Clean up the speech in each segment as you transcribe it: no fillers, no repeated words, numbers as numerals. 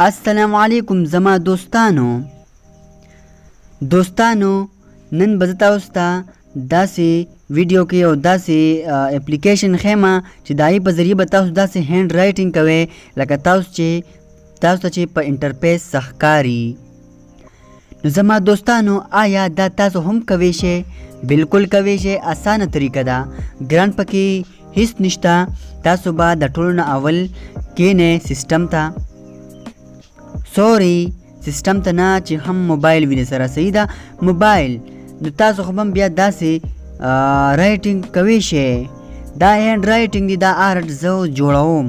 السلام علیکم زما دوستانو نن به زه تاسو ته داسې ویډیو کې یو داسې اپلیکیشن ښیم چې د هغې په ذریعه به تاسو داسې هینډ رایټینګ کوئ لکه تاسو ته چې په انټرفیس څه ښکاري. نو زما دوستانو آیا دا تاسو هم کوی شئ؟ بالکل کوی شئ. اسانه طریقه ده، ګران پکې هیڅ نشته. تاسو به د ټولو نه اول کینئ سیسټم ته، سیسټم ته نه چې هم موبایل وي سره. صحیح ده، موبایل. نو تاسو خو هم بیا داسې رایټینګ کوی شئ. دا هینډ رایټینګ دی، دا آرټ زه جوړوم.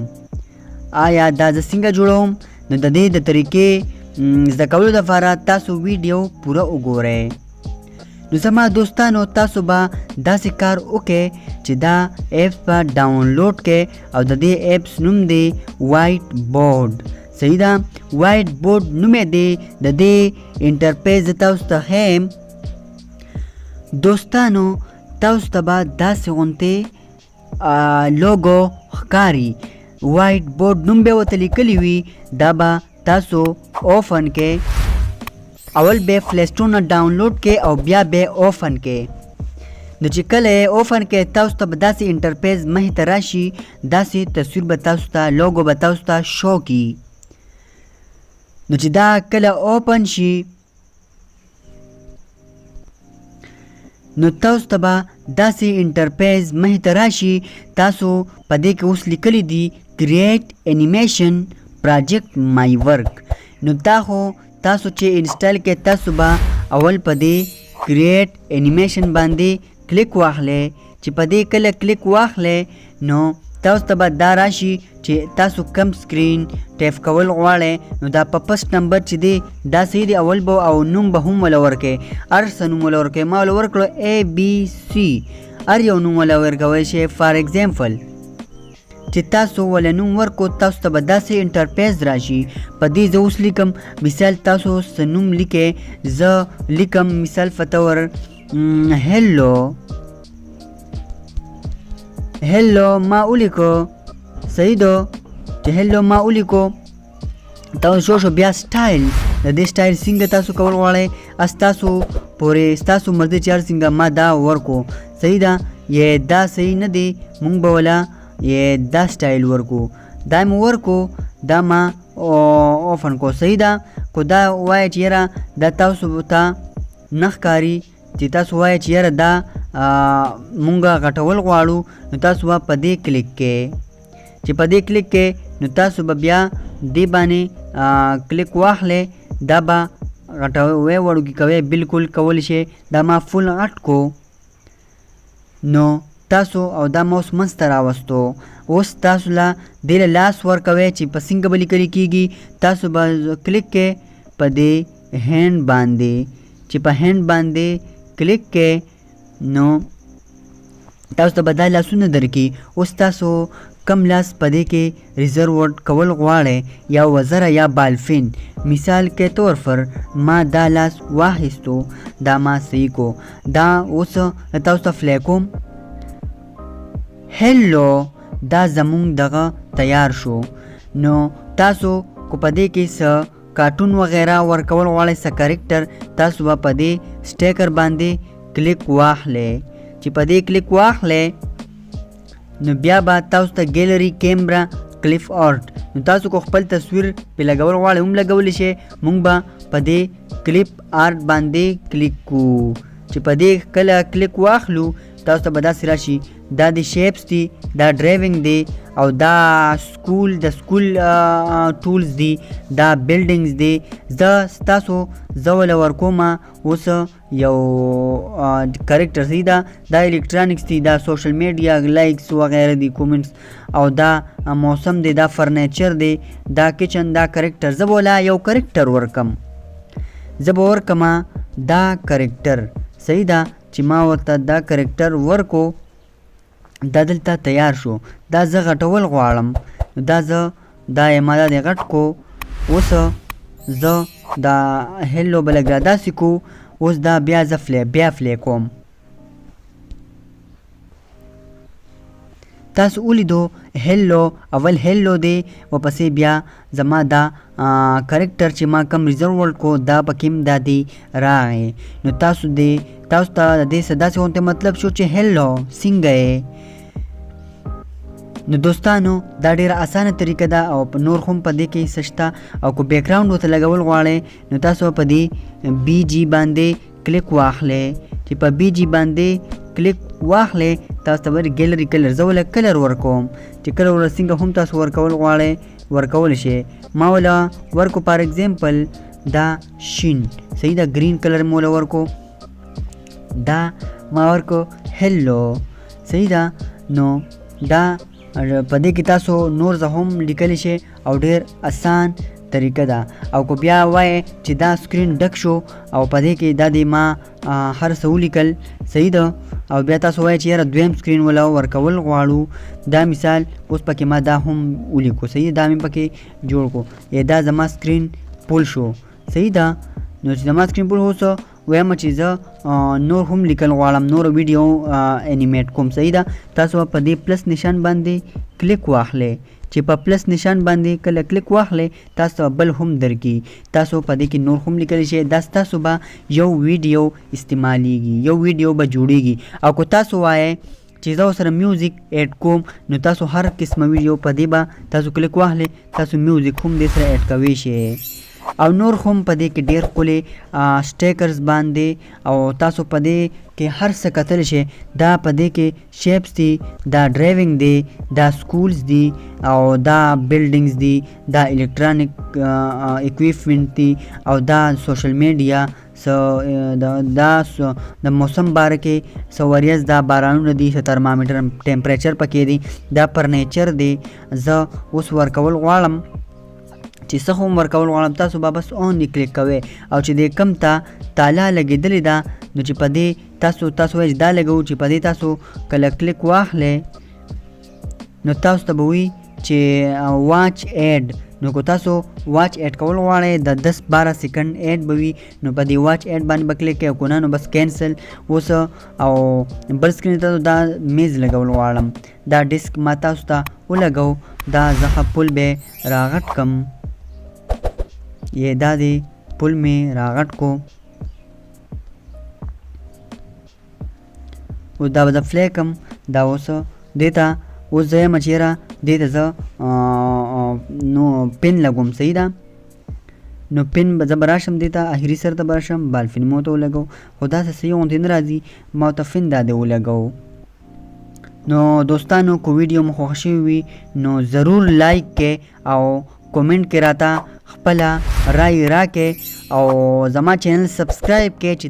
آیا دا زه څنګه جوړوم؟ نو د دې د طریقې زده کولو دپاره تاسو ویډیو پوره وګورئ. نو زما دوستانو تاسو به داسې کار وکړئ چې دا ایپس به ډاونلوډ کړئ او د دې ایپس نوم دی وایټ بورډ. صحیح ده، وایټ بورډ نوم یې دی. د دې انټرفیس زه تاسو ته ښیم. دوستانو تاسو ته به داسې غوندې لوګو ښکاري، وایټ بورډ نوم به ورته لیکلی وي. دا به تاسو اوپن کې، اول به پلی سټور نه ډاونلوډ کې او بیا به اوپن کې. نو چې کله یې اوپن کې تاسو ته به داسې انټرفیس مخې ته راشي، داسې تصویر به تاسو ته، لوګو به تاسو ته شو کي. نو چې دا کله اوپن شي نو تاسو ته به داسې انټرفیس مخې ته راشي. تاسو په دې کې اوس لیکلی دي کریټ انیمیشن پراجیکټ مای ورک. نو دا خو تاسو چې انسټال کې تاسو به اول په دې کریټ انیمیشن باندې کلیک واخلئ. چې په دې کله کلیک واخلئ نو تاسو ته به دا راشي چې تاسو کم سکرین ټیپ کول غواړئ. نو دا په فسټ نمبر چې دی دا صحیح دی، اول به او نوم به هم وله ورکئ. هر څه نوم وله ورکئ. ما وله ورکړو ABC، هر یو نوم وله ورکوی شئ. فار ایگزامپل چې تاسو وله نوم ورکو، تاسو ته به داسې انټرفیس راشي. په دې زه اوس لیکم، مثال تاسو څه نوم لیکئ. زه لیکم مثال په طور هیلو ما ولیکو. صحیح ده چې هیلو ما ولیکو. تاسو شو بیا سټایل، د دې سټایل څنګه تاسو کول غواړئ ستاسو پورې، ستاسو مرضي چې هر څنګه ما دا ورکو. صحیح ده، یا دا صحیح نه دی، مونږ به وله یا دا سټایل ورکو. دا مو ورکو، دا ما اوپن کو. صحیح ده، کو دا وایه چې یاره دا تاسو ته نه ښکاري، چې تاسو وایه چې یاره دا مونږه غټول غواړو. نو تاسو به په دې کلیک کې، چې په دې کلیک کې نو تاسو به بیا دې باندې کلیک واخلئ. دا به غټوي وړوکي کوئ، بالکل کولی شئ. دا ما فول غټ کو. نو تاسو او دا موس منځ ته راوستو. اوس تاسو له دې له لاس ورکوئ چې په څنګه به لیکلي کېږي. تاسو به کلیک کې په دې هینډ باندې، چې په هینډ باندې کلیک کې نو تاسو ته به دا لاسونه درکړي. اوس تاسو کم لاس په دې کې ریزرو کول غواړئ، یا وزره یا بالفین. مثال کے طور پر ما دا لاس واخیستو، دا ما صحیح کو. دا اوس تاسو ته فلی کوم. هیلو دا زمونږ دغه تیار شو. نو تاسو کو په دې کې څه کارټون وغیره ورکول غواړئ، څه کرکټر، تاسو به په دې سټیکر باندې کلیک واخلئ. چې په دې کلیک واخلئ نو بیا به تاسو ته ګیلري، کیمرا، کلیف آرټ. نو تاسو کو خپل تصویر پې لګول غواړئ هم لګولی شئ. مونږ به په دې کلیپ آرټ باندې کلیک کوو. چې په دې کله کلیک واخلو تاسو ته به داسې راشي. دا د شیپس دي، دا ډرایوینګ دی، او دا د سکول ټولز دي، دا بلډینګز دي. زه وله ورکوم اوس یو کرکټر. صحیح ده، دا الکترانکس دي، دا سوشل میډیا، لایکس وغیره دي، کومنټس، او دا موسم دی، دا فرنیچر دی، دا کچن، دا کرکټر. زه به وله یو کرکټر ورکم. زه به ورکم دا کرکټر. صحیح ده، چې ما ورته دا کرکټر ورکو. دا دلته تیار شو. دا زه غټول غواړم. دا ما دا دی غټ کو. اوس زه دا هیلو به لږ را داسې کو. اوس دا بیا زه بیا فلی کوم. تاسو ولیدو هیلو اول هیلو دی ورپسې بیا زما دا کرکټر چې ما کم ریزرو کو دا پکې دا دی راغی نو تاسو ته د دې څه داسې غونته مطلب شو چې هیلو څنګه یې. نو دوستانو دا ډیره اسانه طریقه ده او نور هم په دې کې سشته او کو بیک ګراوند ورته لګول غواړئ نو تاسو په دې بی جی باندې کلیک واخلئ چې په بی جی باندې کلیک واخلئ تاسو ته ګیلري کلر زه ولا کلر ورکوم چې کلر ور څنګه هم تاسو ورکول غواړئ ورکول شي. ما ولا ورکو فار ایگزامپل دا شین صحیح دا گرین کلر مولا ورکو دا ما ورکو هیلو صحیح دا نو دا په دې کې تاسو نور زه هم لیکلی شي او ډېر اسان طریقه ده. او کو بیا وایې چې دا سکرین ډک شو او په دې کې دا د ما هر څه ولیکل صحیح ده او بیا تاسو وایئ چې یاره دویم سکرین ولا ورکول غواړو دا مثال اوس پکې ما دا هم ولیکو صحیح دا مې پکې جوړ کو دا زما سکرین پول شو صحیح ده. نو چې زما سکرین پول هوسو وایم چې زه نور هم لیکل غواړم نور ویډیو انیمیټ کوم صحیح ده. تاسو په دې پلس نشان باندې کلیک واخلئ چې په پلس نشان باندې کله کلیک واخلئ تاسو بل هم درکې تاسو په دې کې نور هم لیکلی شئ دا ستاسو به یو ویډیو استعمالیږي یو ویډیو به جوړیږي. او که تاسو وایئ چې زه سره میوزیک ایډ کوم نو تاسو هر قسمه ویډیو په دې به تاسو کلیک واخلئ تاسو میوزیک هم دې سره ایډ کوی شئ. او نور هم په دې کې ډېر ښکلي سټیکرز باندې او تاسو په دې کې هر څه کتلی شئ دا په دې کې شیپس دي دا ډرایوینګ دی دا سکولز دي او دا بلډینګز دي دا الکترانیک اکویپمنټ دي او دا سوشل میډیا د موسم باره کې وریځ دا بارانونه دي ترمامیټر ټمپریچر پکې دی دا فرنیچر دی. زه اوس ورکول غواړم چې څه هم ورکول غواړم تاسو به بس اون یې کلیک کوئ او چې دې کم ته تاله لګېدلې ده نو چې په دې تاسو وایئ چې دا لګوو چې په دې تاسو کله کلیک واخلئ نو تاسو ته به وي چې واچ ایډ نو که تاسو واچ ایډ کول غواړئ د 10-12 سیکنډ ایډ به وي نو په دې واچ ایډ باندې به کلیک کوئ که نه نو بس کینسل اوس او بل سکرین ته دا میز لګول غواړم دا ډسک ما تاسو ته ولګو دا زه پل به راغټ کم دا دی پل می راغټ کو او دا به فلی کم دا اوس دیتا اوس زه یم چېره دې ته زه نو پن لګوم صحیح ده نو پن به زه به راشم دې ته اخري سر ته به راشم بالفین مو ته ولګو خو داسې صحیح غوندې نه راځي ما ورته فن دا دې ولګو. نو دوستانو که ویډیو مو خوښ شوی وي نو ضرور لایک کې او کومنټ کې راته خپله رای راکې او زما چینل سبسکرایب کې چې